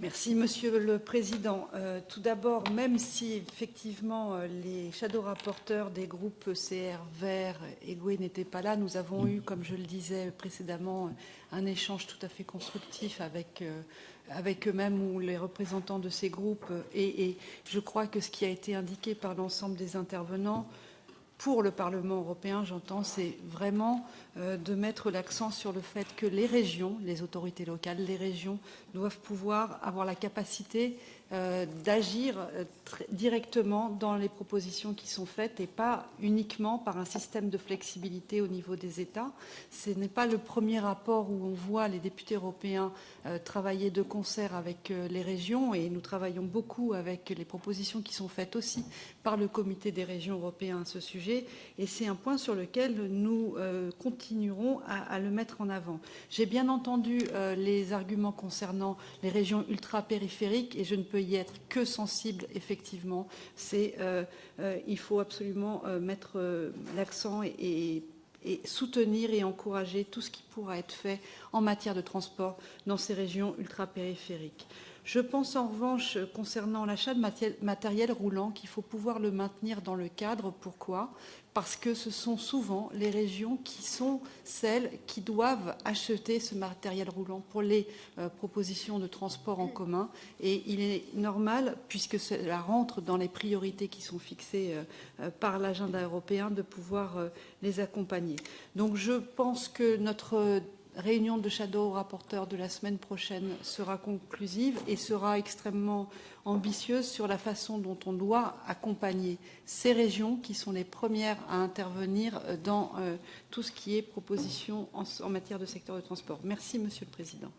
Merci, Monsieur le Président. Tout d'abord, même si effectivement les shadow rapporteurs des groupes CR, Verts et GUE n'étaient pas là, nous avons eu, comme je le disais précédemment, un échange tout à fait constructif avec eux-mêmes ou les représentants de ces groupes. Et je crois que ce qui a été indiqué par l'ensemble des intervenants, pour le Parlement européen, j'entends, c'est vraiment de mettre l'accent sur le fait que les régions, les autorités locales, les régions doivent pouvoir avoir la capacité d'agir directement dans les propositions qui sont faites et pas uniquement par un système de flexibilité au niveau des États. Ce n'est pas le premier rapport où on voit les députés européens travailler de concert avec les régions, et nous travaillons beaucoup avec les propositions qui sont faites aussi par le Comité des régions européens à ce sujet, et c'est un point sur lequel nous continuerons à le mettre en avant. J'ai bien entendu les arguments concernant les régions ultra-périphériques, et je ne peux y être que sensible, effectivement. Il faut absolument mettre l'accent et soutenir et encourager tout ce qui pourra être fait en matière de transport dans ces régions ultra-périphériques. Je pense en revanche, concernant l'achat de matériel roulant, qu'il faut pouvoir le maintenir dans le cadre. Pourquoi ? Parce que ce sont souvent les régions qui sont celles qui doivent acheter ce matériel roulant pour les propositions de transport en commun. Et il est normal, puisque cela rentre dans les priorités qui sont fixées par l'agenda européen, de pouvoir les accompagner. Donc je pense que notre réunion de shadow rapporteurs de la semaine prochaine sera conclusive et sera extrêmement ambitieuse sur la façon dont on doit accompagner ces régions qui sont les premières à intervenir dans tout ce qui est proposition en matière de secteur de transport. Merci, Monsieur le Président.